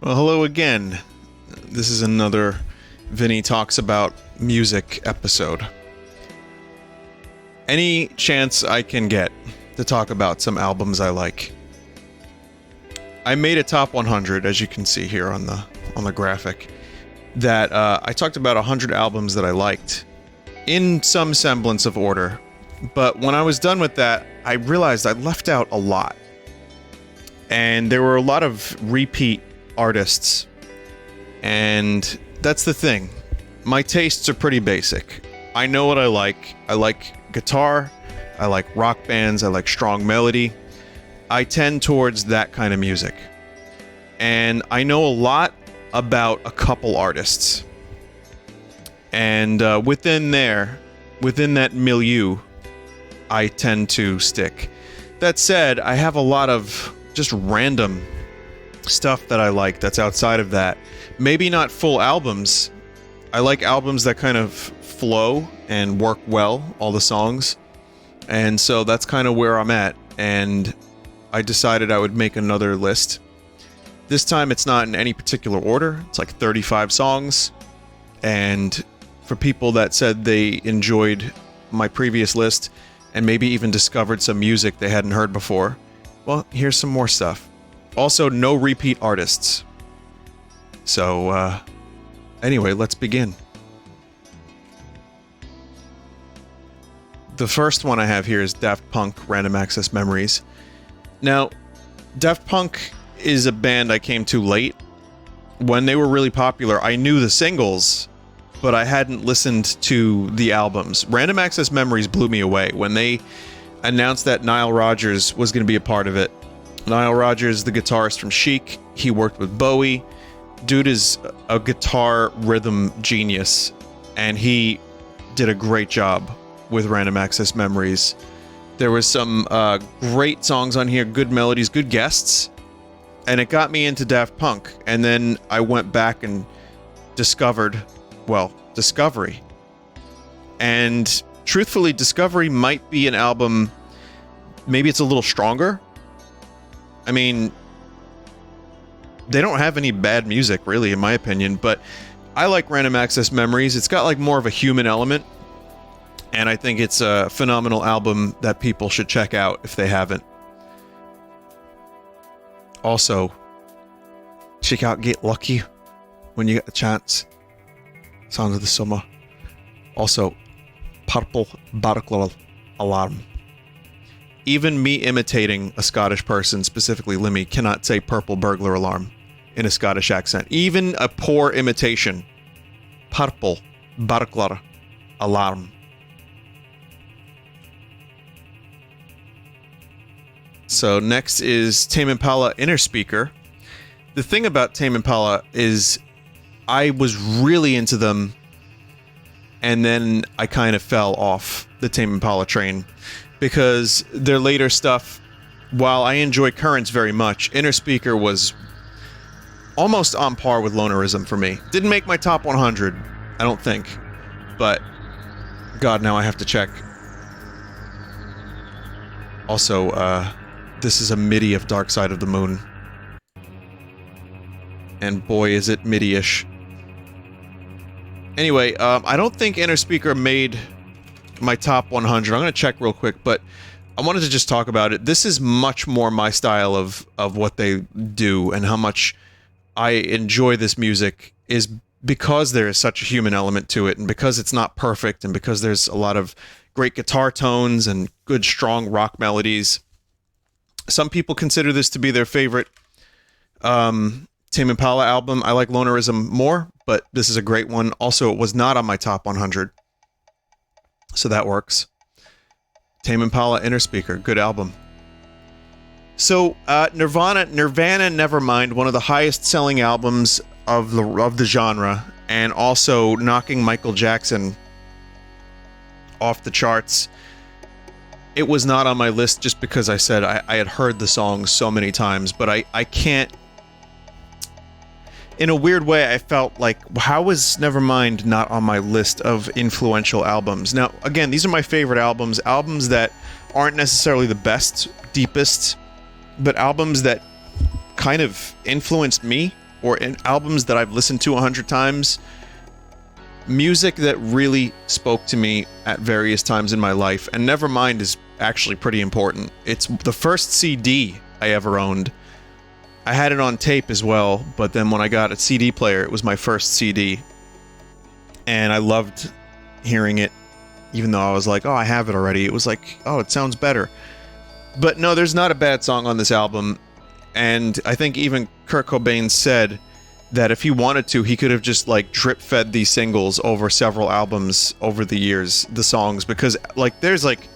Well, hello again. This is another Vinny Talks About Music episode. Any chance I can get to talk about some albums I like. I made a top 100, as you can see here on the graphic, that I talked about 100 albums that I liked in some semblance of order. But when I was done with that, I realized I left out a lot. And there were a lot of repeat artists, and that's the thing. My tastes are pretty basic. I know what I like. I like guitar, I like rock bands, I like strong melody. I tend towards that kind of music. And I know a lot about a couple artists. And within that milieu, I tend to stick. That said, I have a lot of just random stuff that I like that's outside of that. Maybe not full albums. I like albums that kind of flow and work well, all the songs. And so that's kind of where I'm at. And I decided I would make another list. This time it's not in any particular order. It's like 35 songs. And for people that said they enjoyed my previous list and maybe even discovered some music they hadn't heard before, well, here's some more stuff. Also, no repeat artists. So, anyway, let's begin. The first one I have here is Daft Punk, Random Access Memories. Now, Daft Punk is a band I came to late. When they were really popular, I knew the singles, but I hadn't listened to the albums. Random Access Memories blew me away. When they announced that Nile Rodgers was going to be a part of it. Nile Rodgers, the guitarist from Chic, he worked with Bowie. Dude is a guitar rhythm genius, and he did a great job with Random Access Memories. There was some great songs on here, good melodies, good guests, and it got me into Daft Punk. And then I went back and discovered, well, Discovery. And truthfully, Discovery might be an album, maybe it's a little stronger. I mean, they don't have any bad music, really, in my opinion, but I like Random Access Memories. It's got like more of a human element, and I think it's a phenomenal album that people should check out if they haven't. Also, check out Get Lucky when you get the chance. Sounds of the Summer. Also, Purple Burglar Alarm. Even me imitating a Scottish person, specifically Limmy, cannot say Purple Burglar Alarm in a Scottish accent. Even a poor imitation. Purple Burglar Alarm. So next is Tame Impala Inner Speaker. The thing about Tame Impala is I was really into them, and then I kind of fell off the Tame Impala train. Because their later stuff, while I enjoy Currents very much, Inner Speaker was almost on par with Lonerism for me. Didn't make my top 100, I don't think. But, God, now I have to check. Also, this is a MIDI of Dark Side of the Moon. And boy, is it MIDI-ish. Anyway, I don't think Inner Speaker made my top 100. I'm going to check real quick, but I wanted to just talk about it. This is much more my style of what they do, and how much I enjoy this music is because there is such a human element to it, and because it's not perfect, and because there's a lot of great guitar tones and good strong rock melodies. Some people consider this to be their favorite Tame Impala album. I like Lonerism more, but this is a great one. Also, it was not on my top 100. So that works. Tame Impala Inner Speaker, good album. So Nirvana, Nevermind, one of the highest selling albums of the genre, and also knocking Michael Jackson off the charts. It was not on my list just because I said I had heard the song so many times, but I can't. In a weird way, I felt like, how was Nevermind not on my list of influential albums? Now, again, these are my favorite albums that aren't necessarily the best, deepest, but albums that kind of influenced me or in albums that I've listened to 100 times, music that really spoke to me at various times in my life, and Nevermind is actually pretty important. It's the first CD I ever owned. I had it on tape as well, but then when I got a CD player, it was my first CD. And I loved hearing it, even though I was like, oh, I have it already. It was like, oh, it sounds better. But no, there's not a bad song on this album. And I think even Kurt Cobain said that if he wanted to, he could have just like drip fed these singles over several albums over the years, the songs, because like there's like,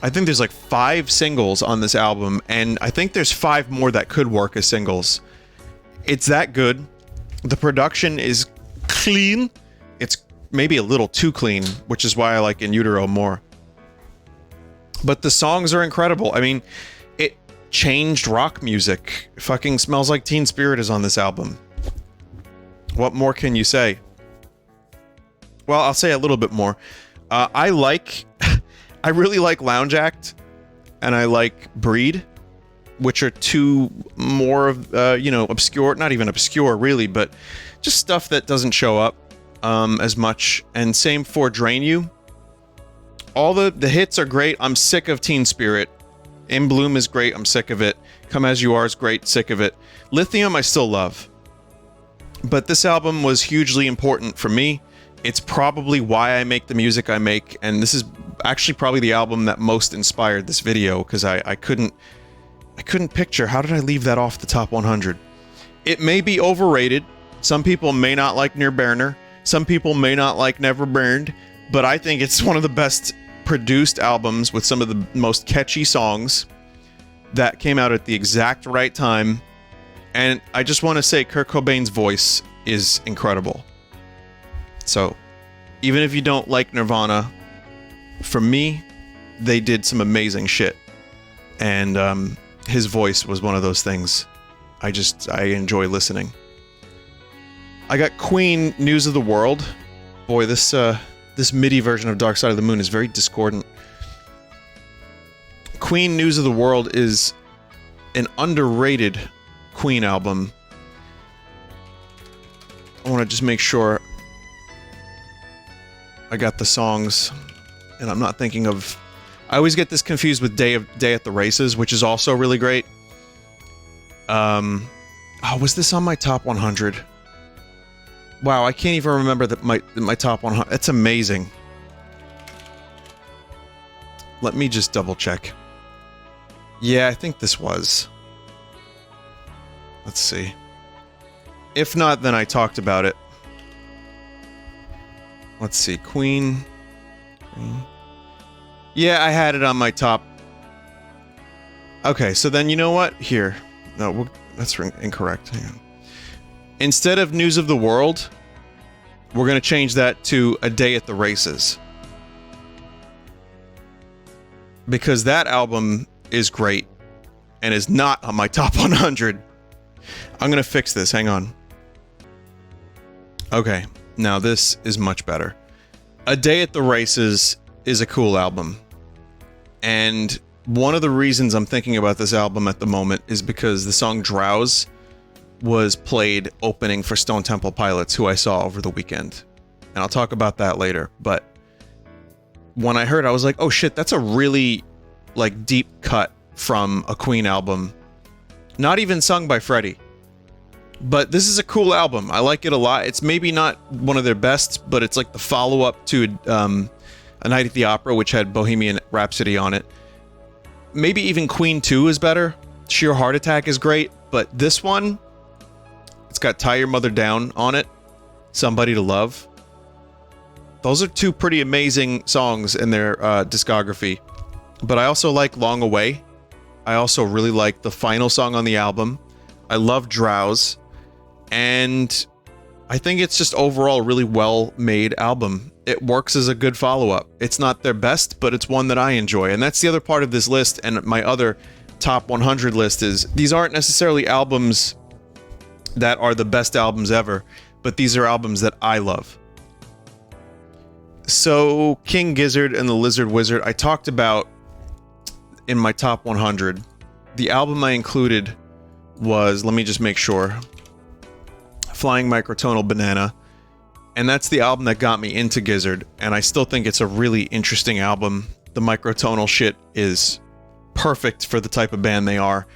I think there's like 5 singles on this album, and I think there's 5 more that could work as singles. It's that good. The production is clean. It's maybe a little too clean, which is why I like In Utero more. But the songs are incredible. I mean, it changed rock music. Fucking Smells Like Teen Spirit is on this album. What more can you say? Well, I'll say a little bit more. I really like Lounge Act, and I like Breed, which are 2 more of, obscure, not even obscure really, but just stuff that doesn't show up as much. And same for Drain You. All the hits are great. I'm sick of Teen Spirit. In Bloom is great. I'm sick of it. Come As You Are is great. Sick of it. Lithium I still love. But this album was hugely important for me. It's probably why I make the music I make, and this is actually probably the album that most inspired this video, because I couldn't picture, how did I leave that off the top 100? It may be overrated. Some people may not like Nirvana. Some people may not like Never Burned, but I think it's one of the best produced albums with some of the most catchy songs that came out at the exact right time. And I just want to say Kurt Cobain's voice is incredible. So, even if you don't like Nirvana, for me, they did some amazing shit. And his voice was one of those things I enjoy listening. I got Queen, News of the World. Boy, this MIDI version of Dark Side of the Moon is very discordant. Queen, News of the World is an underrated Queen album. I want to just make sure I got the songs, and I'm not thinking of... I always get this confused with Day at the Races, which is also really great. Oh, was this on my top 100? Wow, I can't even remember my top 100. It's amazing. Let me just double check. Yeah, I think this was. Let's see. If not, then I talked about it. Let's see. Queen. Yeah, I had it on my top. Okay, so then you know what? Here. No, that's incorrect. Hang on. Instead of News of the World, we're going to change that to A Day at the Races. Because that album is great and is not on my top 100. I'm going to fix this. Hang on. Okay, now this is much better. A Day at the Races is a cool album. And one of the reasons I'm thinking about this album at the moment is because the song Drowse was played opening for Stone Temple Pilots, who I saw over the weekend. And I'll talk about that later. But when I heard it, I was like, oh shit, that's a really like deep cut from a Queen album. Not even sung by Freddie. But this is a cool album. I like it a lot. It's maybe not one of their best, but it's like the follow-up to A Night at the Opera, which had Bohemian Rhapsody on it. Maybe even Queen 2 is better. Sheer Heart Attack is great, but this one, it's got Tie Your Mother Down on it. Somebody to Love. Those are 2 pretty amazing songs in their discography. But I also like Long Away. I also really like the final song on the album. I love Drowse. And I think it's just overall a really well-made album. It works as a good follow-up. It's not their best, but it's one that I enjoy. And that's the other part of this list, and my other top 100 list is, these aren't necessarily albums that are the best albums ever, but these are albums that I love. So, King Gizzard and the Lizard Wizard, I talked about in my top 100. The album I included was, let me just make sure. Flying Microtonal Banana. And that's the album that got me into Gizzard, and I still think it's a really interesting album. The microtonal shit is perfect for the type of band they are,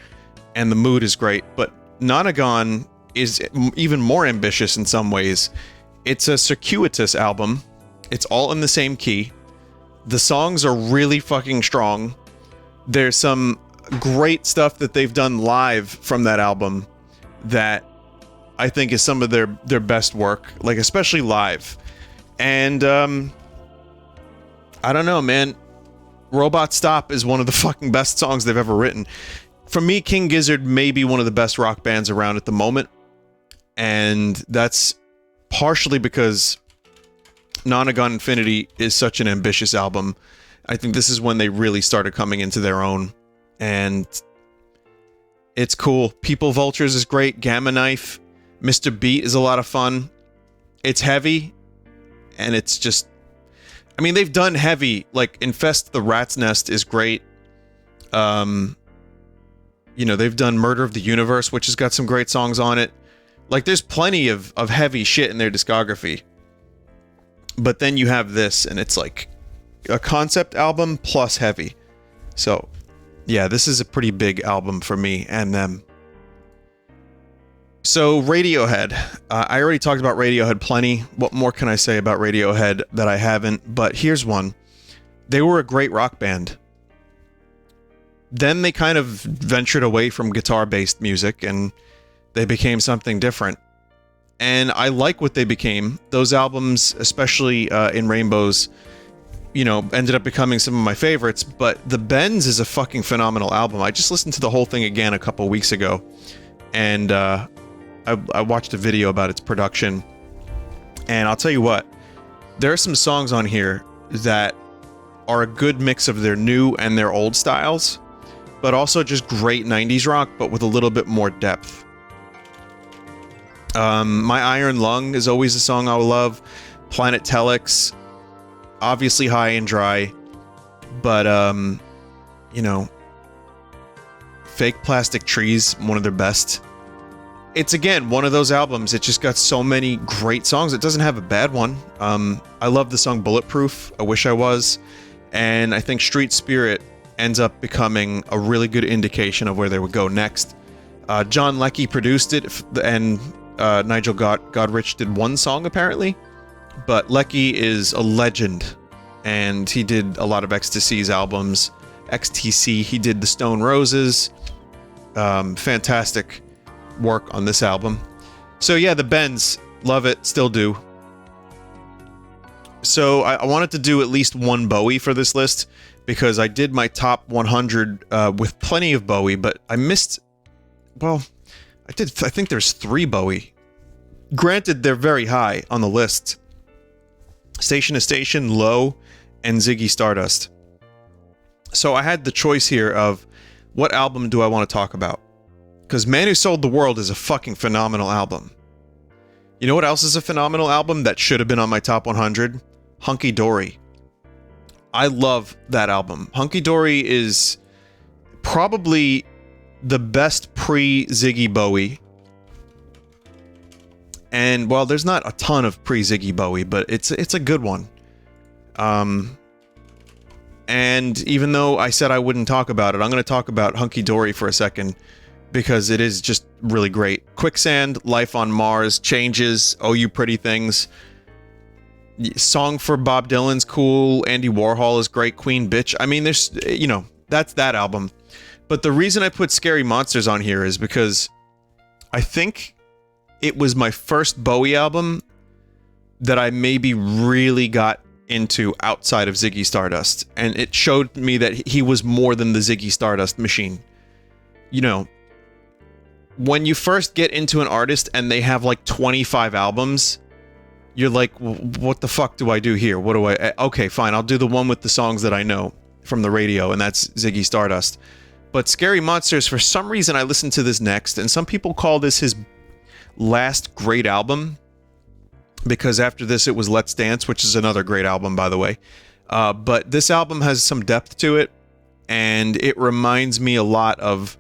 and the mood is great. But Nonagon is even more ambitious in some ways. It's a circuitous album. It's all in the same key. The songs are really fucking strong. There's some great stuff that they've done live from that album that I think is some of their best work, like especially live. And I don't know, man. Robot Stop is one of the fucking best songs they've ever written. For me, King Gizzard may be one of the best rock bands around at the moment. And that's partially because Nonagon Infinity is such an ambitious album. I think this is when they really started coming into their own. And it's cool. People Vultures is great. Gamma Knife. Mr. Beat is a lot of fun. It's heavy, and it's just... I mean, they've done heavy, like Infest the Rat's Nest is great. You know, they've done Murder of the Universe, which has got some great songs on it. Like, there's plenty of heavy shit in their discography. But then you have this, and it's like a concept album plus heavy. So, yeah, this is a pretty big album for me and them. So, Radiohead. I already talked about Radiohead plenty. What more can I say about Radiohead that I haven't? But here's one. They were a great rock band. Then they kind of ventured away from guitar-based music, and they became something different. And I like what they became. Those albums, especially In Rainbows, you know, ended up becoming some of my favorites. But The Bends is a fucking phenomenal album. I just listened to the whole thing again a couple weeks ago. And, I watched a video about its production, and I'll tell you what, there are some songs on here that are a good mix of their new and their old styles, but also just great 90s rock, but with a little bit more depth. My Iron Lung is always a song I love. Planet Telex, obviously High and Dry, but, you know, Fake Plastic Trees, one of their best. It's, again, one of those albums. It just got so many great songs. It doesn't have a bad one. I love the song Bulletproof, I Wish I Was. And I think Street Spirit ends up becoming a really good indication of where they would go next. John Leckie produced it, and Nigel Godrich did one song, apparently. But Leckie is a legend, and he did a lot of Ecstasy's albums. XTC, he did the Stone Roses. Fantastic work on this album. So yeah, The Bends, love it, still do. So I wanted to do at least one Bowie for this list, because I did my top 100 with plenty of Bowie, but I missed, well, I think there's 3 Bowie. Granted, they're very high on the list. Station to Station, Low, and Ziggy Stardust. So I had the choice here of what album do I want to talk about? Because Man Who Sold the World is a fucking phenomenal album. You know what else is a phenomenal album that should have been on my top 100? Hunky Dory. I love that album. Hunky Dory is probably the best pre-Ziggy Bowie. And, well, there's not a ton of pre-Ziggy Bowie, but it's a good one. And even though I said I wouldn't talk about it, I'm going to talk about Hunky Dory for a second, because it is just really great. Quicksand, Life on Mars, Changes, Oh You Pretty Things. Song for Bob Dylan's cool. Andy Warhol is great. Queen Bitch. I mean, there's, you know, that's that album. But the reason I put Scary Monsters on here is because I think it was my first Bowie album that I maybe really got into outside of Ziggy Stardust. And it showed me that he was more than the Ziggy Stardust machine. You know, when you first get into an artist and they have like 25 albums, you're like, what the fuck do I do here? What do I... Okay, fine, I'll do the one with the songs that I know from the radio, and that's Ziggy Stardust. But Scary Monsters, for some reason, I listened to this next, and some people call this his last great album, because after this it was Let's Dance, which is another great album, by the way. But this album has some depth to it, and it reminds me a lot of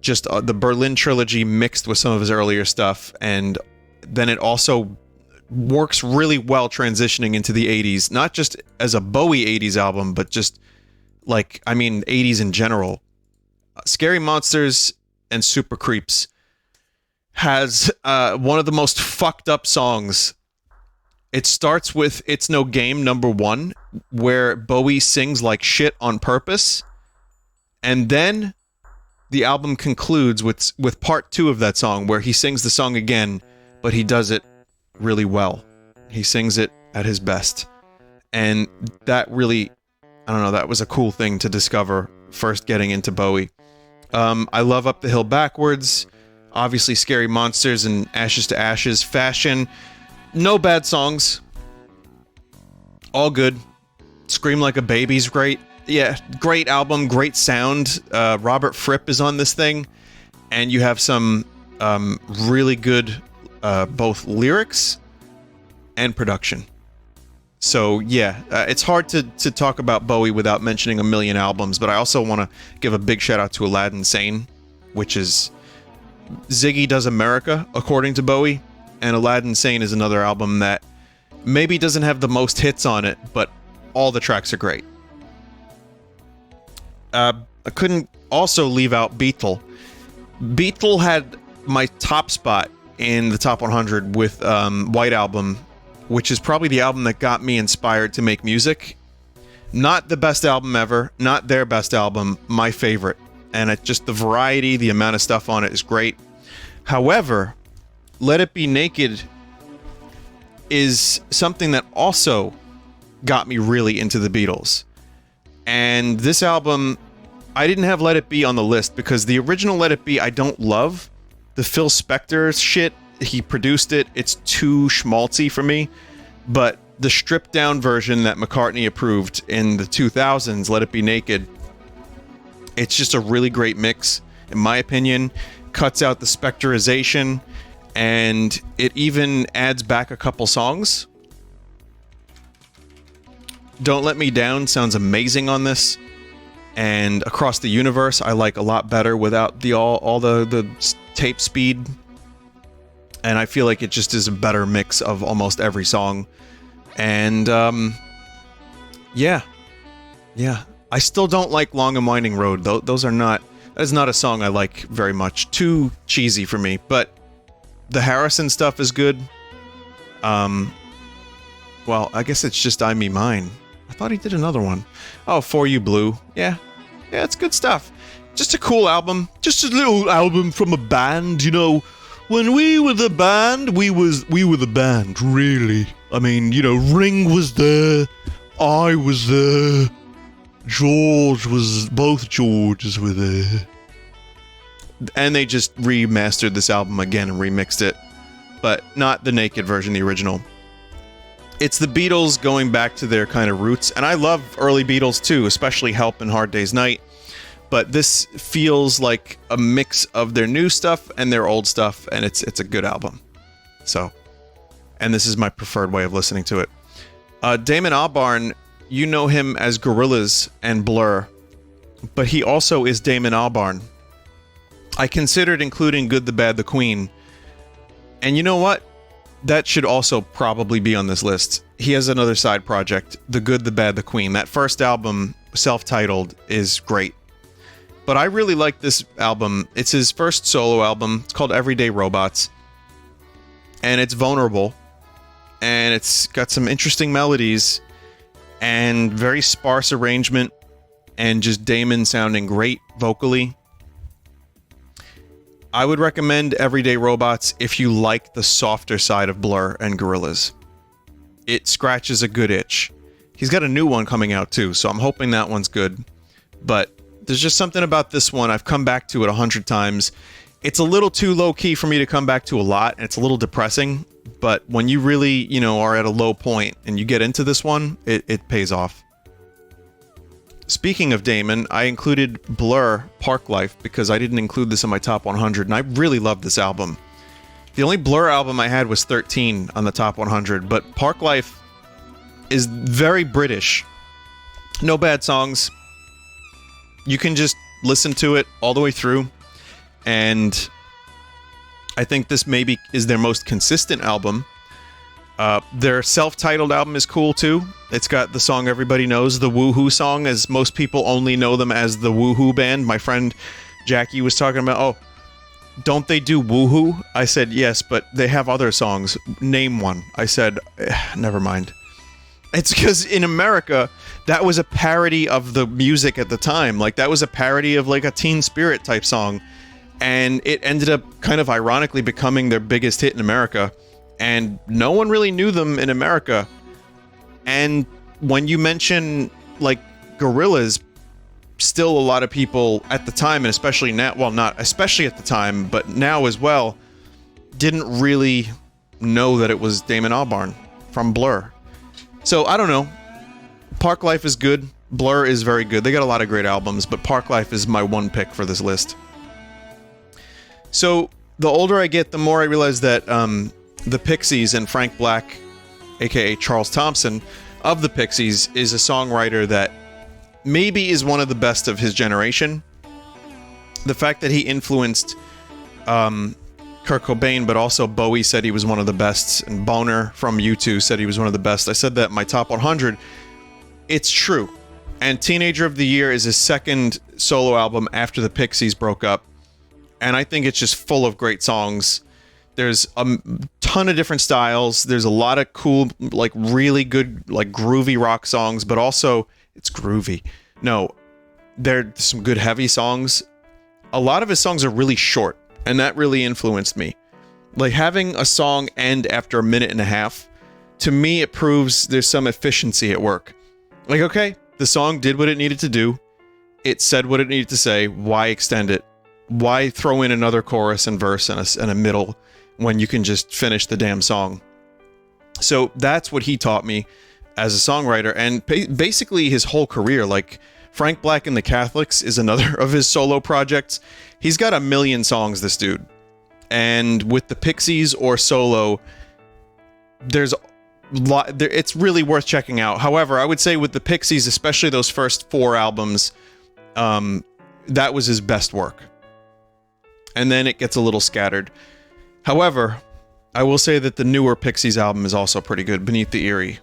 just the Berlin Trilogy mixed with some of his earlier stuff, and then it also works really well transitioning into the 80s, not just as a Bowie 80s album, but just like, I mean, 80s in general. Scary Monsters and Super Creeps has one of the most fucked up songs. It starts with It's No Game #1, where Bowie sings like shit on purpose, and then the album concludes with part 2 of that song, where he sings the song again, but he does it really well. He sings it at his best. And that really, I don't know, that was a cool thing to discover first getting into Bowie. I love Up the Hill Backwards, obviously Scary Monsters and Ashes to Ashes, Fashion. No bad songs. All good. Scream Like a Baby's great. Yeah, great album, great sound. Robert Fripp is on this thing. And you have some really good both lyrics and production. So yeah, it's hard to talk about Bowie without mentioning a million albums, but I also want to give a big shout out to Aladdin Sane, which is Ziggy Does America, according to Bowie, and Aladdin Sane is another album that maybe doesn't have the most hits on it, but all the tracks are great. I couldn't also leave out Beatle. Beatle had my top spot in the top 100 with White Album, which is probably the album that got me inspired to make music. Not the best album ever, not their best album, my favorite. And it just, the variety, the amount of stuff on it is great. However, Let It Be Naked is something that also got me really into the Beatles. And this album, I didn't have Let It Be on the list because the original Let It Be I don't love. The Phil Spector shit, he produced it, it's too schmaltzy for me. But the stripped down version that McCartney approved in the 2000s, Let It Be Naked, it's just a really great mix, in my opinion. Cuts out the Spectorization, and it even adds back a couple songs. Don't Let Me Down sounds amazing on this, and Across the Universe I like a lot better without the all the tape speed, and I feel like it just is a better mix of almost every song. And yeah, I still don't like Long and Winding Road. That is not a song I like very much. Too cheesy for me, but the Harrison stuff is good. Well, I guess it's just I Me Mine. I thought he did another one. Oh, For You Blue. Yeah, it's good stuff. Just a cool album. Just a little album from a band, you know. When we were the band, we were the band, really. I mean, you know, Ring was there, I was there, both Georges were there. And they just remastered this album again and remixed it, but not the naked version, the original. It's the Beatles going back to their kind of roots, and I love early Beatles too, especially Help and Hard Day's Night. But this feels like a mix of their new stuff and their old stuff, and it's a good album. So, and this is my preferred way of listening to it. Damon Albarn, you know him as Gorillaz and Blur, but he also is Damon Albarn. I considered including Good, the Bad, the Queen, and you know what? That should also probably be on this list. He has another side project, The Good, the Bad, the Queen. That first album, self-titled, is great. But I really like this album. It's his first solo album. It's called Everyday Robots. And it's vulnerable. And it's got some interesting melodies. And very sparse arrangement. And just Damon sounding great vocally. I would recommend Everyday Robots if you like the softer side of Blur and Gorillaz. It scratches a good itch. He's got a new one coming out too, so I'm hoping that one's good. But there's just something about this one. I've come back to it 100 times. It's a little too low-key for me to come back to a lot, and it's a little depressing. But when you really, you know, are at a low point and you get into this one, it pays off. Speaking of Damon, I included Blur, Park Life, because I didn't include this in my top 100, and I really love this album. The only Blur album I had was 13 on the top 100, but Park Life is very British. No bad songs. You can just listen to it all the way through, and I think this maybe is their most consistent album. Their self-titled album is cool too. It's got the song everybody knows, the Woohoo song, as most people only know them as the Woohoo Band. My friend Jackie was talking about, oh, don't they do Woohoo? I said, yes, but they have other songs. Name one. I said, never mind. It's because in America, that was a parody of the music at the time. Like, that was a parody of, like, a Teen Spirit type song. And it ended up kind of ironically becoming their biggest hit in America. And no one really knew them in America. And when you mention, like, Gorillaz, still a lot of people at the time, and especially now, well, not especially at the time, but now as well, didn't really know that it was Damon Albarn from Blur. So, I don't know. Parklife is good. Blur is very good. They got a lot of great albums, but Parklife is my one pick for this list. So, the older I get, the more I realize that the Pixies and Frank Black, aka Charles Thompson, of the Pixies, is a songwriter that maybe is one of the best of his generation. The fact that he influenced Kurt Cobain, but also Bowie said he was one of the best, and Boner from U2 said he was one of the best. I said that in my top 100. It's true. And Teenager of the Year is his second solo album after the Pixies broke up. And I think it's just full of great songs. There's a ton of different styles. There's a lot of cool, like, really good, like, groovy rock songs, but also it's groovy. No, there's some good heavy songs. A lot of his songs are really short, and that really influenced me. Like, having a song end after a minute and a half, to me, it proves there's some efficiency at work. Like, okay, the song did what it needed to do. It said what it needed to say. Why extend it? Why throw in another chorus and verse and a middle when you can just finish the damn song? So that's what he taught me as a songwriter, and basically his whole career. Like, Frank Black and the Catholics is another of his solo projects. He's got 1 million songs, this dude. And with the Pixies or solo, there's it's really worth checking out. However, I would say with the Pixies, especially those first 4 albums, that was his best work. And then it gets a little scattered. However, I will say that the newer Pixies album is also pretty good, Beneath the Eyrie.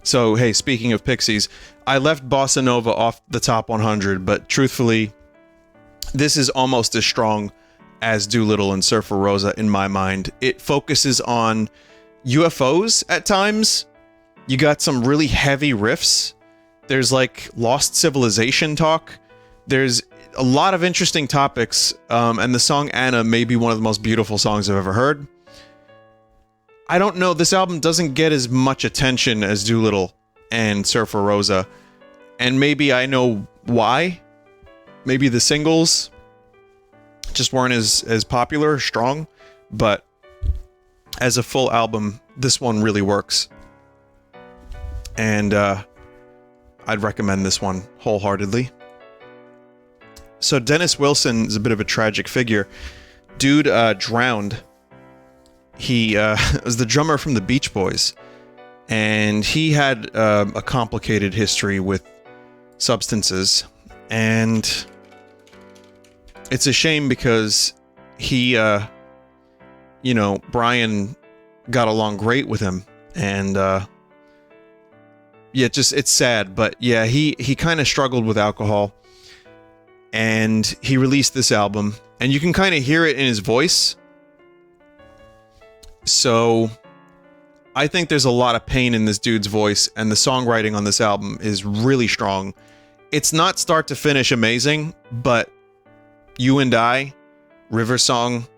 So, hey, speaking of Pixies, I left Bossa Nova off the top 100, but truthfully, this is almost as strong as Doolittle and Surfer Rosa in my mind. It focuses on UFOs at times. You got some really heavy riffs. There's, like, lost civilization talk. There's a lot of interesting topics, and the song Anna may be one of the most beautiful songs I've ever heard. I don't know, this album doesn't get as much attention as Doolittle and Surfer Rosa, and maybe I know why. Maybe the singles just weren't as popular or strong, but as a full album, this one really works. And I'd recommend this one wholeheartedly. So Dennis Wilson is a bit of a tragic figure. Dude drowned. He was the drummer from the Beach Boys, and he had a complicated history with substances, and it's a shame because he, Brian got along great with him, and it's sad, but yeah, he kind of struggled with alcohol. And he released this album, and you can kind of hear it in his voice. So I think there's a lot of pain in this dude's voice, and the songwriting on this album is really strong. It's not start to finish amazing, but You and I, River Song,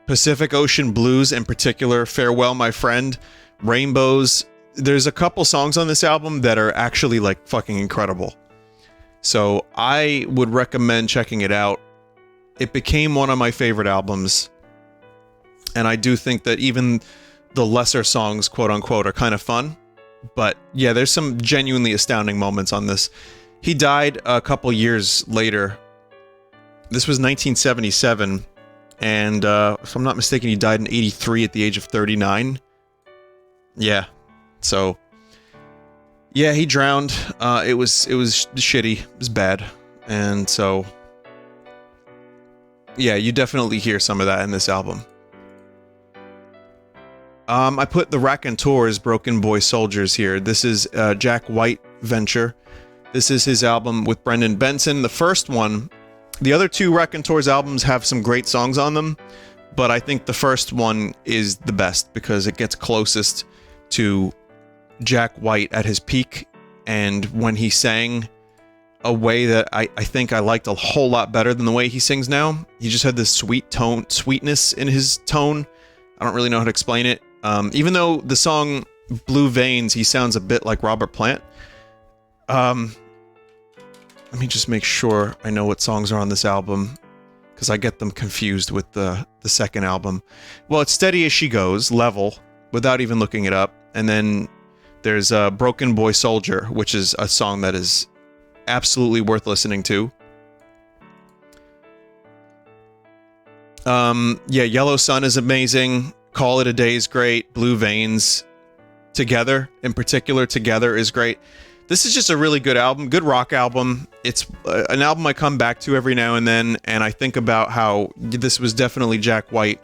Pacific Ocean Blues in particular, Farewell My Friend, Rainbows, there's a couple songs on this album that are actually, like, fucking incredible. So I would recommend checking it out. It became one of my favorite albums. And I do think that even the lesser songs, quote unquote, are kind of fun. But yeah, there's some genuinely astounding moments on this. He died a couple years later. This was 1977. And if I'm not mistaken, he died in 83 at the age of 39. Yeah. So yeah, he drowned. It was shitty. It was bad. And so Yeah, you definitely hear some of that in this album. I put the Raconteurs Broken Boy Soldiers here. This is Jack White venture. This is his album with Brendan Benson. The first one, the other two Raconteurs albums have some great songs on them, but I think the first one is the best because it gets closest to Jack White at his peak, and when he sang a way that I think I liked a whole lot better than the way he sings now. He just had this sweetness in his tone. I don't really know how to explain it. Even though the song Blue Veins, he sounds a bit like Robert Plant. Let me just make sure I know what songs are on this album, because I get them confused with the second album. Well, it's Steady As She Goes, Level, without even looking it up. And then there's Broken Boy Soldier, which is a song that is absolutely worth listening to. Yeah, Yellow Sun is amazing. Call It a Day is great. Blue Veins, Together, in particular, Together is great. This is just a really good album, good rock album. It's an album I come back to every now and then, and I think about how this was definitely Jack White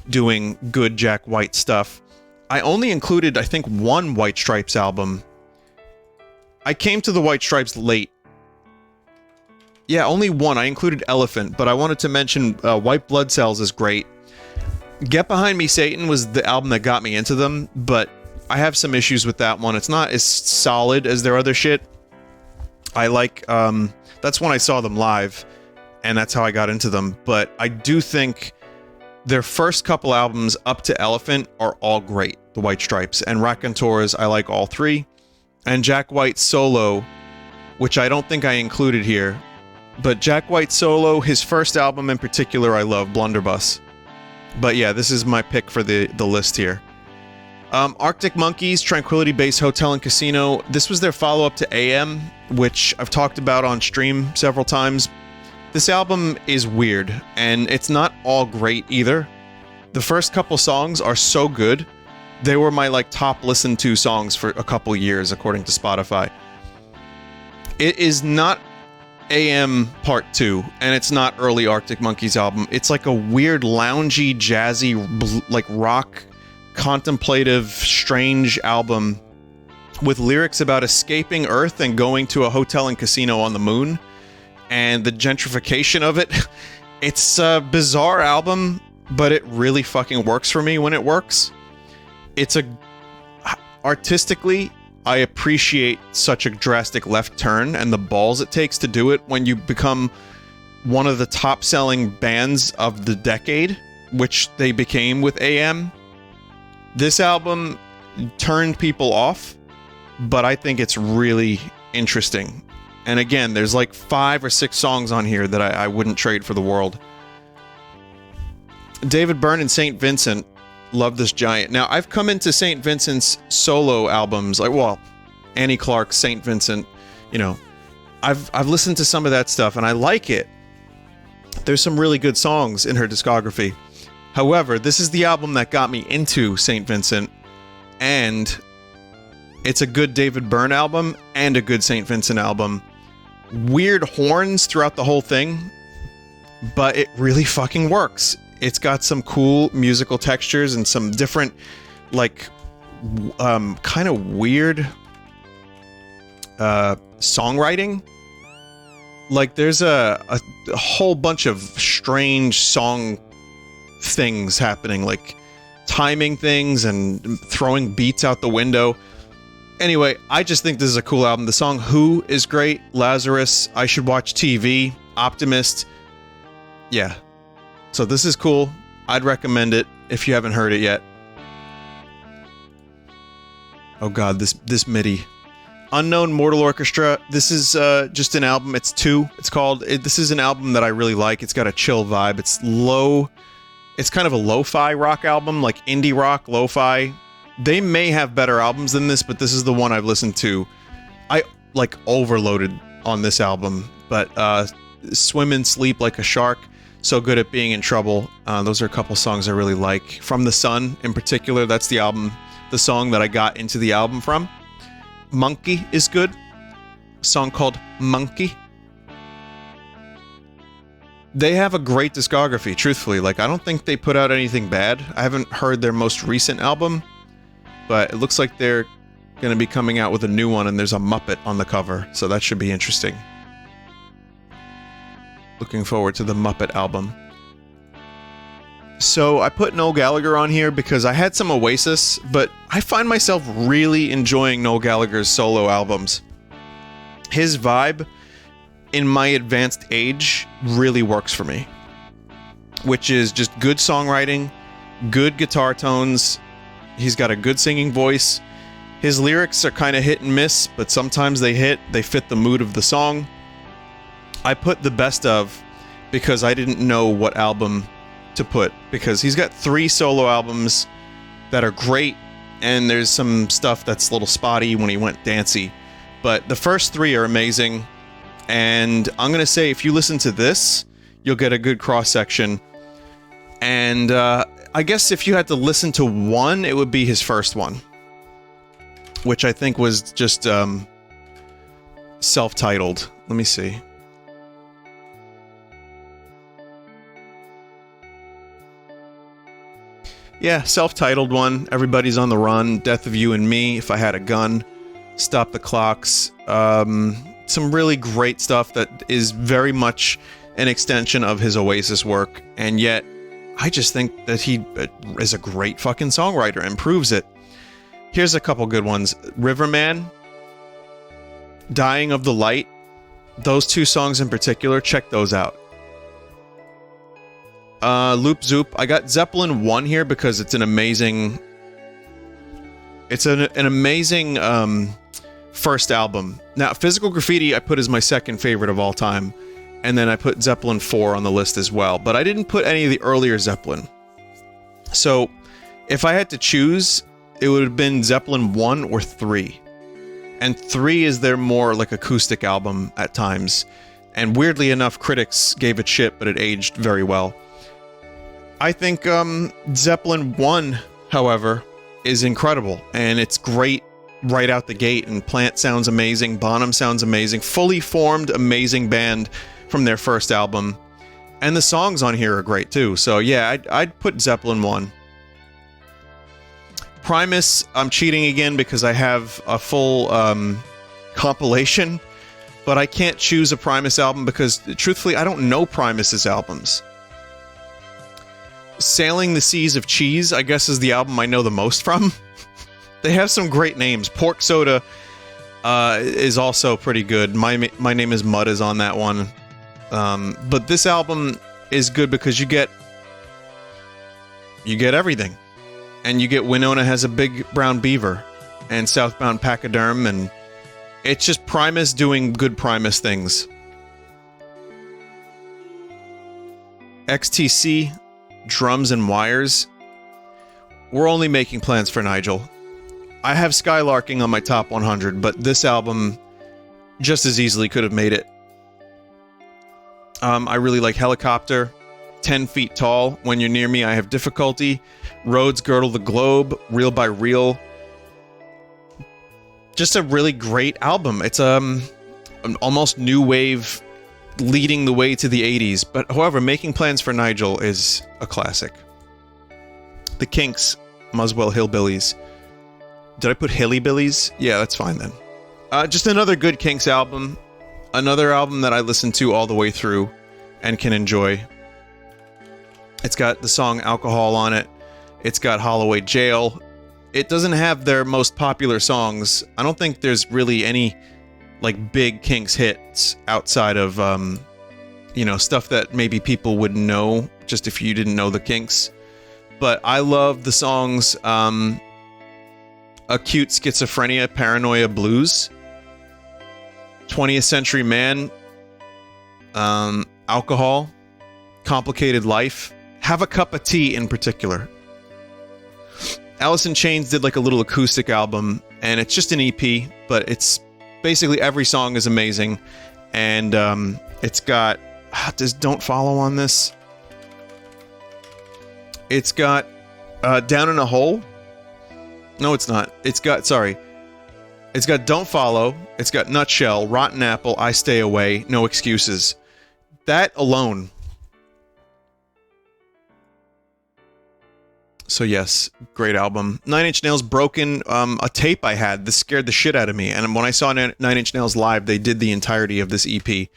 doing good Jack White stuff. I only included, I think, one White Stripes album. I came to the White Stripes late. Yeah, only one. I included Elephant, but I wanted to mention White Blood Cells is great. Get Behind Me, Satan was the album that got me into them, but I have some issues with that one. It's not as solid as their other shit. I like, that's when I saw them live, and that's how I got into them, but I do think their first couple albums up to Elephant are all great, the White Stripes, and Raconteurs, I like all three, and Jack White solo, which I don't think I included here, but Jack White solo, his first album in particular, I love, Blunderbuss. But yeah, this is my pick for the list here. Arctic Monkeys, Tranquility Base Hotel and Casino. This was their follow-up to AM, which I've talked about on stream several times. This album is weird, and it's not all great either. The first couple songs are so good. They were my top listened to songs for a couple years, according to Spotify. It is not AM Part 2, and it's not early Arctic Monkeys album. It's like a weird, loungy, jazzy, rock, contemplative, strange album with lyrics about escaping Earth and going to a hotel and casino on the moon, and the gentrification of it. It's a bizarre album, but it really fucking works for me when it works. Artistically, I appreciate such a drastic left turn and the balls it takes to do it when you become one of the top-selling bands of the decade, which they became with AM. This album turned people off, but I think it's really interesting. And again, there's 5 or 6 songs on here that I wouldn't trade for the world. David Byrne and St. Vincent. Love this giant. Now, I've come into St. Vincent's solo albums, Annie Clark's St. Vincent, I've listened to some of that stuff, and I like it. There's some really good songs in her discography. However, this is the album that got me into St. Vincent, and it's a good David Byrne album and a good St. Vincent album. Weird horns throughout the whole thing, but it really fucking works. It's got some cool musical textures and some different, kind of weird songwriting. There's a whole bunch of strange song things happening, timing things and throwing beats out the window. Anyway, I just think this is a cool album. The song Who is great. Lazarus, I Should Watch TV, Optimist. Yeah. So this is cool. I'd recommend it if you haven't heard it yet. Oh god, this MIDI. Unknown Mortal Orchestra. This is just an album. It's 2. It's called... this is an album that I really like. It's got a chill vibe. It's low... It's kind of a lo-fi rock album, indie rock, lo-fi. They may have better albums than this, but this is the one I've listened to. I, overloaded on this album. But Swim and Sleep Like a Shark... So Good at Being in Trouble. Those are a couple songs I really like. From the Sun, in particular, that's the song that I got into the album from. Monkey is good. A song called Monkey. They have a great discography, truthfully. Like, I don't think they put out anything bad. I haven't heard their most recent album, but it looks like they're going to be coming out with a new one, and there's a Muppet on the cover, so that should be interesting. Looking forward to the Muppet album. So I put Noel Gallagher on here because I had some Oasis, but I find myself really enjoying Noel Gallagher's solo albums. His vibe, in my advanced age, really works for me. Which is just good songwriting, good guitar tones, he's got a good singing voice. His lyrics are kind of hit and miss, but sometimes they fit the mood of the song. I put the best of because I didn't know what album to put, because he's got 3 solo albums that are great, and there's some stuff that's a little spotty when he went dancey, but the first 3 are amazing. And I'm gonna say, if you listen to this, you'll get a good cross-section. And I guess if you had to listen to one, it would be his first one, which I think was just self-titled. Let me see. Yeah, self-titled one. Everybody's on the Run, Death of You and Me, If I Had a Gun, Stop the Clocks. Some really great stuff that is very much an extension of his Oasis work, and yet I just think that he is a great fucking songwriter and proves it. Here's a couple good ones. Riverman, Dying of the Light. Those 2 songs in particular, check those out. Loop Zoop. I got Zeppelin 1 here because it's an amazing... It's an amazing first album. Now, Physical Graffiti I put as my second favorite of all time, and then I put Zeppelin 4 on the list as well, but I didn't put any of the earlier Zeppelin. So, if I had to choose, it would have been Zeppelin 1 or 3. And 3 is their more, like, acoustic album at times, and weirdly enough, critics gave it shit, but it aged very well. I think Zeppelin 1, however, is incredible, and it's great right out the gate, and Plant sounds amazing, Bonham sounds amazing, fully formed, amazing band from their first album, and the songs on here are great too. So yeah, I'd put Zeppelin 1. Primus, I'm cheating again because I have a full compilation, but I can't choose a Primus album because, truthfully, I don't know Primus's albums. Sailing the Seas of Cheese, I guess, is the album I know the most from. They have some great names. Pork Soda is also pretty good. My Name is Mud is on that one. But this album is good because you get everything. And you get Winona Has a Big Brown Beaver and Southbound Pachyderm, and it's just Primus doing good Primus things. XTC, Drums and Wires. We're only making plans for Nigel. I have Skylarking on my top 100, but this album just as easily could have made it. I really like Helicopter, 10 Feet Tall, When You're Near Me I Have Difficulty, Roads Girdle the Globe, Reel by Reel. Just a really great album. It's an almost new wave leading the way to the 80s, but however, Making Plans for Nigel is a classic. The Kinks, Muswell Hillbillies. Did I put Hillybillies? Yeah, that's fine then. Just another good Kinks album. Another album that I listen to all the way through and can enjoy. It's got the song Alcohol on it. It's got Holloway Jail. It doesn't have their most popular songs. I don't think there's really any like big Kinks hits outside of stuff that maybe people would know just if you didn't know the Kinks. But I love the songs Acute Schizophrenia, Paranoia Blues, 20th Century Man, Alcohol, Complicated Life, Have a Cup of Tea in particular. Allison Chains did like a little acoustic album, and it's just an EP, but it's basically every song is amazing, and it's got... does Don't Follow on this? It's got Down in a Hole. No, it's not. It's got Don't Follow. It's got Nutshell, Rotten Apple, I Stay Away, No Excuses. That alone So yes, great album. Nine Inch Nails Broken, a tape I had. This scared the shit out of me. And when I saw Nine Inch Nails live, they did the entirety of this EP.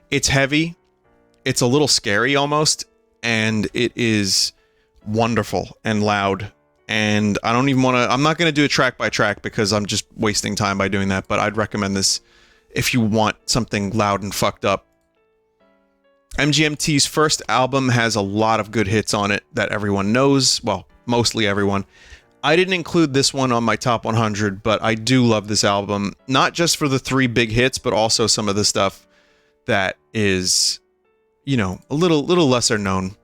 It's heavy. It's a little scary almost. And it is wonderful and loud. And I don't even want to... I'm not going to do it track by track because I'm just wasting time by doing that. But I'd recommend this if you want something loud and fucked up. MGMT's first album has a lot of good hits on it that everyone knows. Well, mostly everyone. I didn't include this one on my top 100, but I do love this album. Not just for the 3 big hits, but also some of the stuff that is, you know, a little lesser known.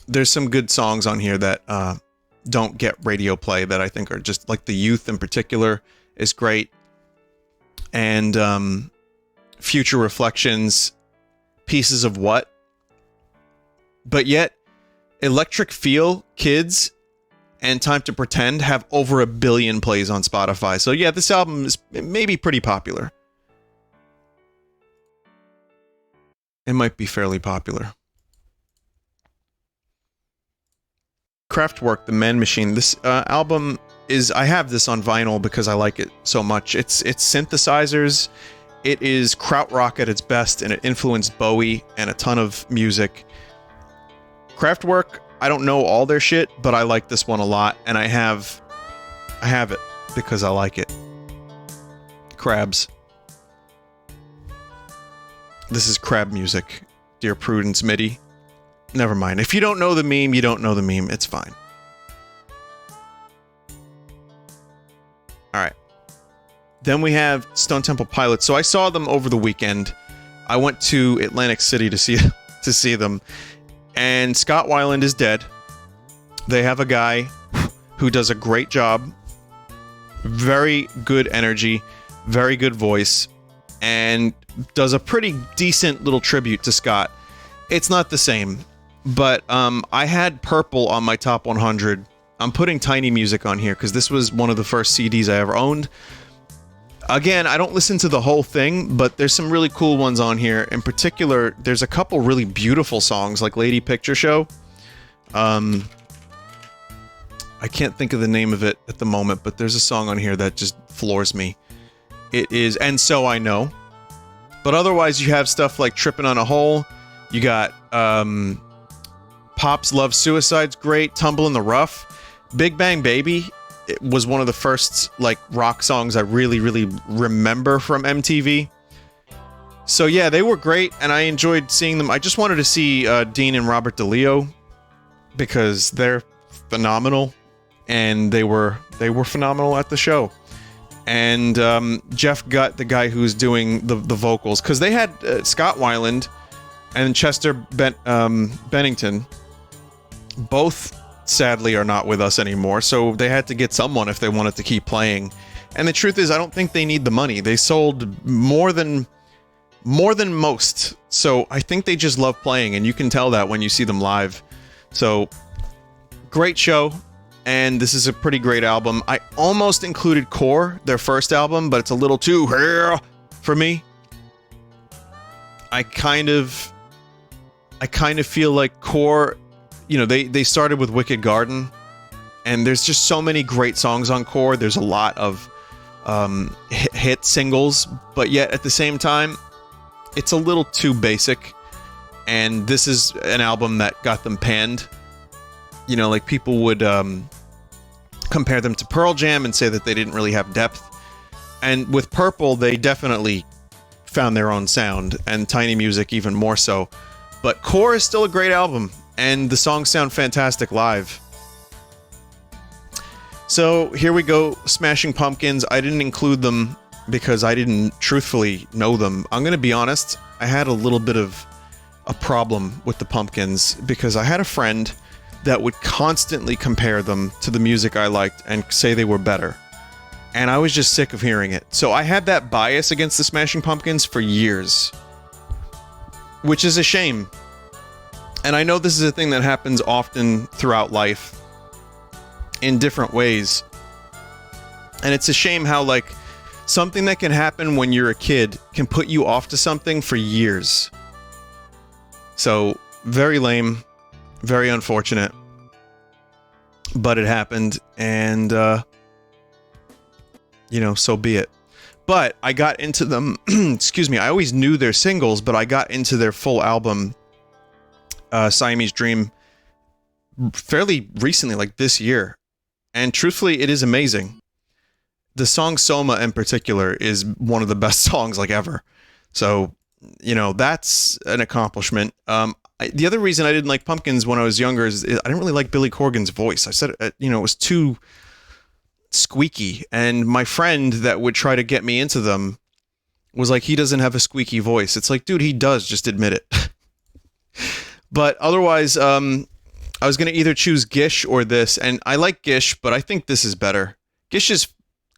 There's some good songs on here that don't get radio play that I think are just, like The Youth in particular is great. And Future Reflections, Pieces of What. But yet, Electric Feel, Kids, and Time to Pretend have over 1 billion plays on Spotify. So yeah, this album is maybe pretty popular. It might be fairly popular. Craftwork, The Man Machine. This album is... I have this on vinyl because I like it so much. It's synthesizers. It is krautrock at its best, and it influenced Bowie and a ton of music. Craftwork, I don't know all their shit, but I like this one a lot, and I have it because I like it. Crabs. This is crab music. Dear Prudence MIDI. Never mind. If you don't know the meme, you don't know the meme. It's fine. Alright. Then we have Stone Temple Pilots. So I saw them over the weekend. I went to Atlantic City to see them. And Scott Weiland is dead. They have a guy who does a great job. Very good energy. Very good voice. And does a pretty decent little tribute to Scott. It's not the same. But I had Purple on my top 100. I'm putting Tiny Music on here because this was one of the first CDs I ever owned. Again, I don't listen to the whole thing, but there's some really cool ones on here. In particular, there's a couple really beautiful songs, like Lady Picture Show. I can't think of the name of it at the moment, but there's a song on here that just floors me. It is And So I Know. But otherwise, you have stuff like Trippin' on a Hole. You got Pops Love Suicide's great. Tumble in the Rough. Big Bang Baby. It was one of the first, like, rock songs I really, really remember from MTV. So yeah, they were great, and I enjoyed seeing them. I just wanted to see Dean and Robert DeLeo because they're phenomenal, and they were phenomenal at the show. And Jeff Gutt, the guy who's doing the vocals, because they had Scott Weiland and Chester Bennington, both sadly are not with us anymore, so they had to get someone if they wanted to keep playing. And the truth is, I don't think they need the money. They sold more than most, so I think they just love playing, and you can tell that when you see them live. So great show, and this is a pretty great album. I almost included Core, their first album, but it's a little too for me. I kind of feel like Core, you know, they started with Wicked Garden, and there's just so many great songs on Core. There's a lot of hit singles, but yet at the same time, it's a little too basic, and this is an album that got them panned. You know, like people would compare them to Pearl Jam and say that they didn't really have depth. And with Purple, they definitely found their own sound, and Tiny Music even more so. But Core is still a great album, and the songs sound fantastic live. So here we go, Smashing Pumpkins. I didn't include them because I didn't truthfully know them. I'm going to be honest, I had a little bit of a problem with the Pumpkins because I had a friend that would constantly compare them to the music I liked and say they were better. And I was just sick of hearing it. So I had that bias against the Smashing Pumpkins for years, which is a shame. And I know this is a thing that happens often throughout life in different ways. And it's a shame how, like, something that can happen when you're a kid can put you off to something for years. So, very lame, very unfortunate. but it happened, and so be it. But I got into them. Excuse me. I always knew their singles, but I got into their full album, Siamese Dream, fairly recently, like this year. And truthfully, it is amazing. The song Soma in particular is one of the best songs like ever. So, that's an accomplishment. The other reason I didn't like Pumpkins when I was younger is I didn't really like Billy Corgan's voice. I said, it was too squeaky. And my friend that would try to get me into them was like, he doesn't have a squeaky voice. It's like, dude, he does. Just admit it. But otherwise, I was going to either choose Gish or this. And I like Gish, but I think this is better. Gish is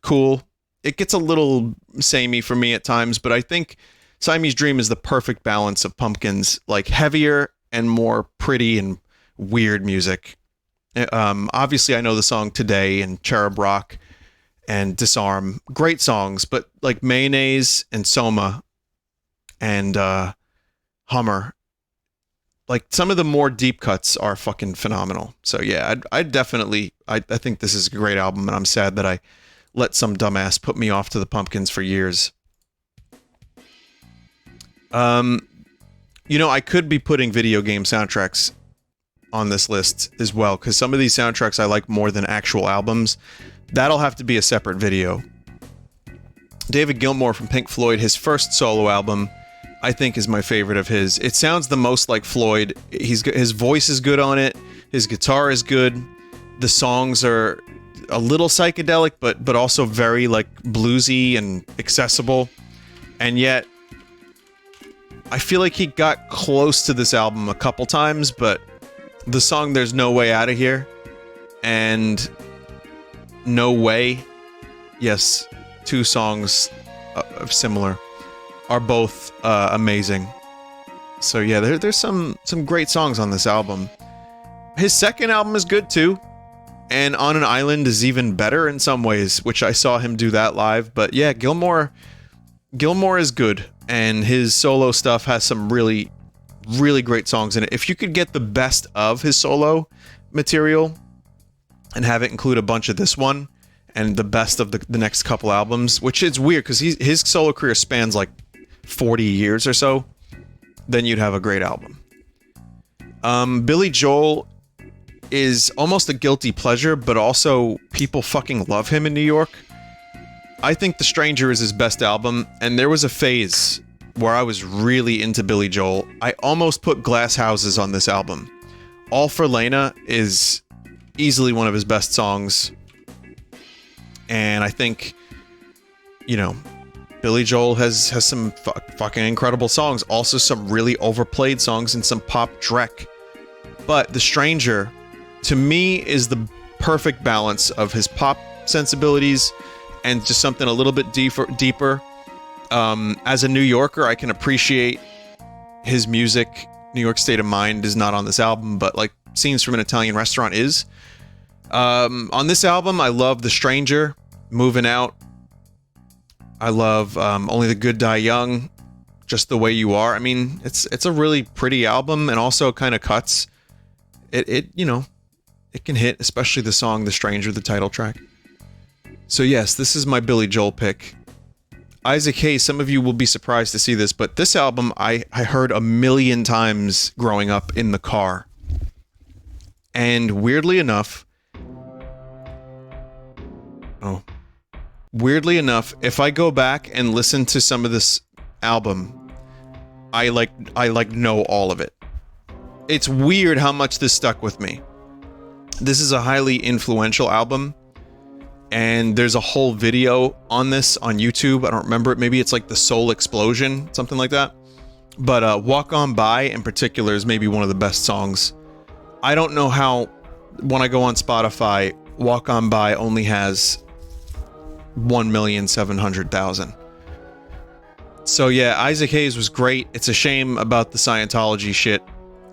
cool. It gets a little samey for me at times, but I think Siamese Dream is the perfect balance of Pumpkins, like heavier and more pretty and weird music. Obviously, I know the song Today and Cherub Rock and Disarm, great songs, but like Mayonnaise and Soma and Hummer, like some of the more deep cuts are fucking phenomenal. So yeah, I definitely, I think this is a great album, and I'm sad that I let some dumbass put me off to the Pumpkins for years. I could be putting video game soundtracks on this list as well, because some of these soundtracks I like more than actual albums. That'll have to be a separate video. David Gilmour from Pink Floyd, his first solo album, I think is my favorite of his. It sounds the most like Floyd. His voice is good on it. His guitar is good. The songs are a little psychedelic, but also very like bluesy and accessible. And yet, I feel like he got close to this album a couple times, but the song There's No Way Out of Here and No Way, yes, two songs similar, are both amazing. So yeah, there's some great songs on this album. His second album is good too, and On an Island is even better in some ways, which I saw him do that live. But yeah, Gilmour is good, and his solo stuff has some really, really great songs in it. If you could get the best of his solo material and have it include a bunch of this one and the best of the next couple albums, which is weird because his solo career spans like 40 years or so, then you'd have a great album. Billy Joel is almost a guilty pleasure, but also people fucking love him in New York. I think The Stranger is his best album, and there was a phase where I was really into Billy Joel. I almost put Glass Houses on this album. All for Lena is easily one of his best songs, and I think, Billy Joel has some fucking incredible songs, also some really overplayed songs and some pop dreck. But The Stranger, to me, is the perfect balance of his pop sensibilities and just something a little bit deeper. As a New Yorker, I can appreciate his music. New York State of Mind is not on this album, but like Scenes from an Italian Restaurant is. On this album, I love The Stranger, Moving Out. I love Only the Good Die Young, Just the Way You Are. I mean, it's a really pretty album, and also kind of cuts. It can hit, especially the song The Stranger, the title track. So yes, this is my Billy Joel pick. Isaac Hayes, some of you will be surprised to see this, but this album I heard a million times growing up in the car. And weirdly enough, if I go back and listen to some of this album, I know all of it. It's weird how much this stuck with me. This is a highly influential album, and there's a whole video on this on YouTube. I don't remember it. Maybe it's like The Soul Explosion, something like that. But Walk On By in particular is maybe one of the best songs. I don't know how, when I go on Spotify, Walk On By only has 1,700,000. So yeah, Isaac Hayes was great. It's a shame about the Scientology shit,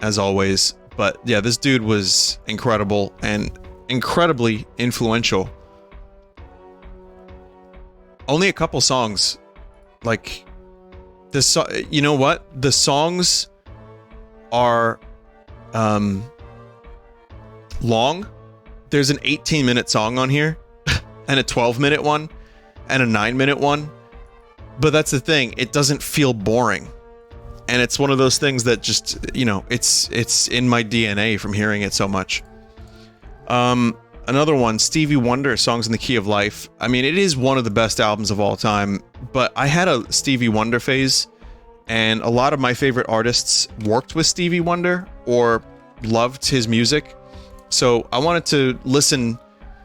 as always. But yeah, this dude was incredible and incredibly influential. Only a couple songs. Like, you know what? The songs are long, There's an 18-minute song on here, and a 12-minute one, and a 9-minute one. But that's the thing, it doesn't feel boring. And it's one of those things that just, it's in my DNA from hearing it so much. Another one, Stevie Wonder, Songs in the Key of Life. I mean, it is one of the best albums of all time, but I had a Stevie Wonder phase, and a lot of my favorite artists worked with Stevie Wonder or loved his music. So I wanted to listen,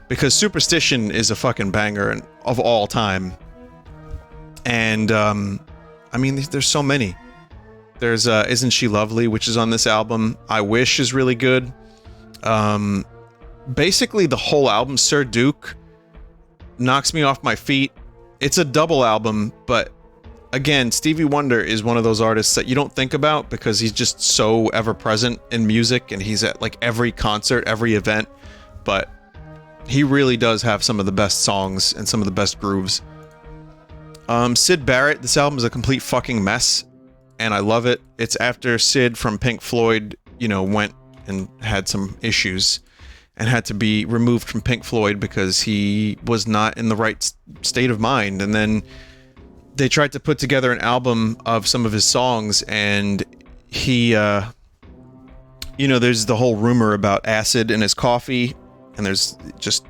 because Superstition is a fucking banger of all time. And, I mean, there's so many. There's Isn't She Lovely, which is on this album. I Wish is really good. Basically, the whole album, Sir Duke, knocks me off my feet. It's a double album, but again, Stevie Wonder is one of those artists that you don't think about because he's just so ever-present in music, and he's at like every concert, every event, but he really does have some of the best songs and some of the best grooves. Sid Barrett, this album is a complete fucking mess, and I love it. It's after Sid from Pink Floyd, went and had some issues and had to be removed from Pink Floyd because he was not in the right state of mind. And then they tried to put together an album of some of his songs, and he, there's the whole rumor about acid in his coffee, and there's just,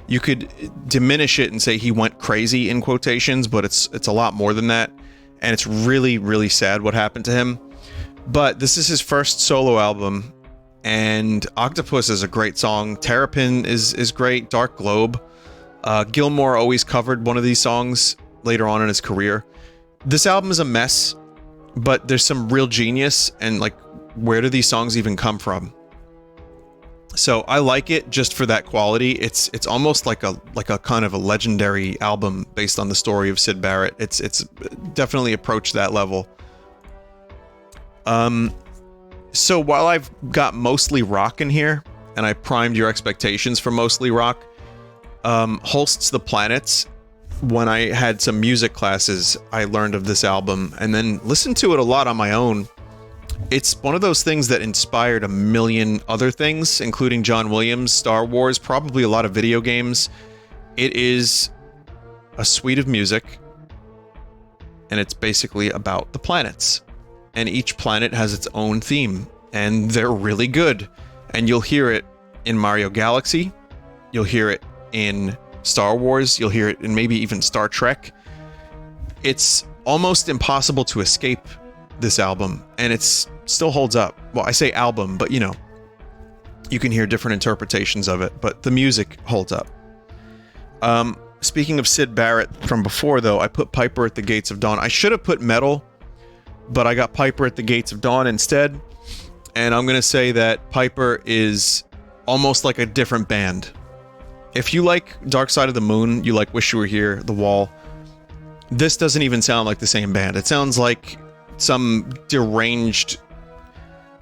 you could diminish it and say he went crazy in quotations, but it's a lot more than that. And it's really, really sad what happened to him. But this is his first solo album, and Octopus is a great song. Terrapin is great. Dark Globe. Gilmour always covered one of these songs later on in his career. This album is a mess, but there's some real genius, and like, where do these songs even come from? So I like it just for that quality. It's almost like a kind of a legendary album based on the story of Sid Barrett. It's definitely approached that level. So while I've got mostly rock in here, and I primed your expectations for mostly rock, Holst's The Planets, when I had some music classes, I learned of this album and then listened to it a lot on my own. It's one of those things that inspired a million other things, including John Williams, Star Wars, probably a lot of video games. It is a suite of music, and it's basically about the planets. And each planet has its own theme, and they're really good. And you'll hear it in Mario Galaxy, you'll hear it in Star Wars, you'll hear it in maybe even Star Trek. It's almost impossible to escape this album, and it's still holds up. Well, I say album, but you can hear different interpretations of it, but the music holds up. Speaking of Sid Barrett from before, though, I put Piper at the Gates of Dawn. I should have put Metal, but I got Piper at the Gates of Dawn instead, and I'm gonna say that Piper is almost like a different band. If you like Dark Side of the Moon, you like Wish You Were Here, The Wall, this doesn't even sound like the same band. It sounds like some deranged,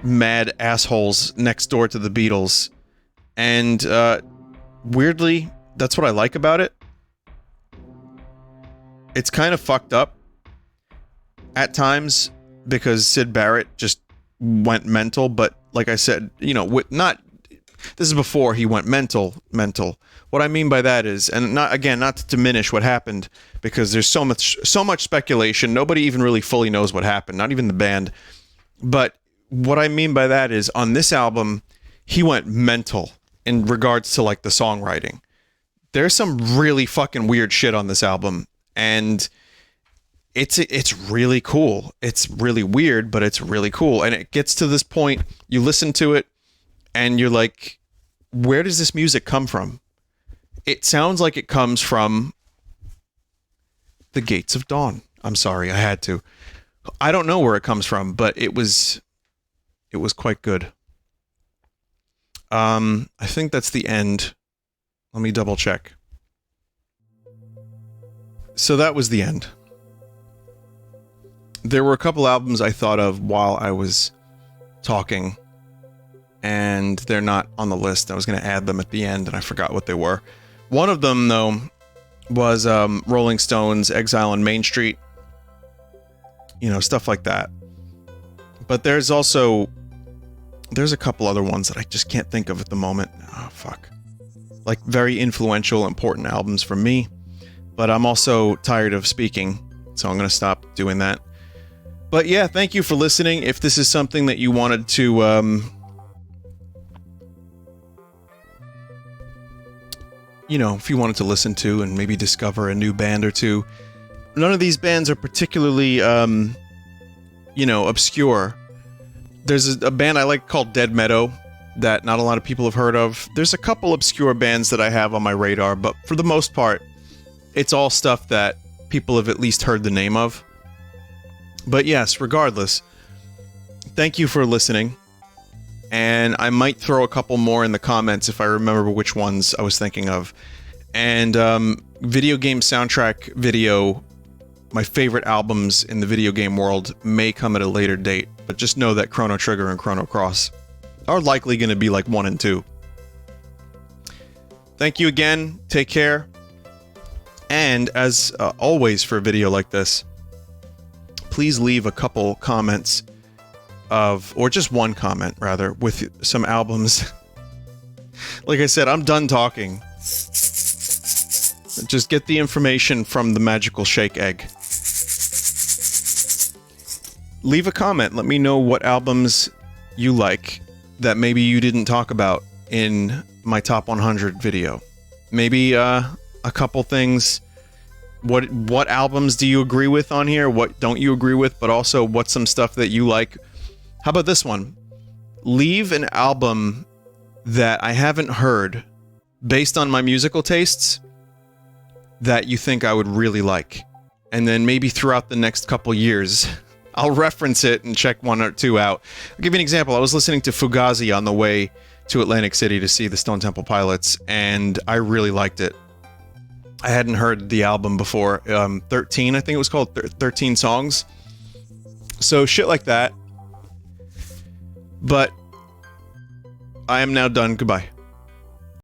mad assholes next door to the Beatles. And weirdly, that's what I like about it. It's kind of fucked up at times because Sid Barrett just went mental, but like I said, this is before he went mental. What I mean by that is, and not to diminish what happened, because there's so much speculation. Nobody even really fully knows what happened, not even the band. But what I mean by that is, on this album, he went mental in regards to like the songwriting. There's some really fucking weird shit on this album, and it's really cool. It's really weird, but it's really cool. And it gets to this point, you listen to it, and you're like, where does this music come from? It sounds like it comes from the Gates of Dawn. I'm sorry, I had to. I don't know where it comes from, but it was quite good. I think that's the end. Let me double check. So that was the end. There were a couple albums I thought of while I was talking, and they're not on the list. I was going to add them at the end, and I forgot what they were. One of them, though, was Rolling Stones' Exile on Main Street. Stuff like that. But there's a couple other ones that I just can't think of at the moment. Oh, fuck. like very influential, important albums for me. But I'm also tired of speaking, so I'm going to stop doing that. But yeah, thank you for listening. If this is something that you wanted to, if you wanted to listen to and maybe discover a new band or two, none of these bands are particularly, obscure. There's a band I like called Dead Meadow that not a lot of people have heard of. There's a couple obscure bands that I have on my radar, but for the most part, it's all stuff that people have at least heard the name of. But yes, regardless, thank you for listening. And I might throw a couple more in the comments if I remember which ones I was thinking of. And video game soundtrack video, my favorite albums in the video game world, may come at a later date. But just know that Chrono Trigger and Chrono Cross are likely going to be like 1 and 2. Thank you again. Take care. And as always for a video like this, please leave a couple comments or just one comment rather, with some albums. Like I said, I'm done talking. Just get the information from the magical shake egg. Leave a comment. Let me know what albums you like that maybe you didn't talk about in my top 100 video. Maybe a couple things. What albums do you agree with on here? What don't you agree with? But also, what's some stuff that you like? How about this one? Leave an album that I haven't heard based on my musical tastes that you think I would really like. And then maybe throughout the next couple years, I'll reference it and check one or two out. I'll give you an example. I was listening to Fugazi on the way to Atlantic City to see the Stone Temple Pilots, and I really liked it. I hadn't heard the album before. 13, I think it was called 13 Songs. So shit like that. But I am now done. Goodbye.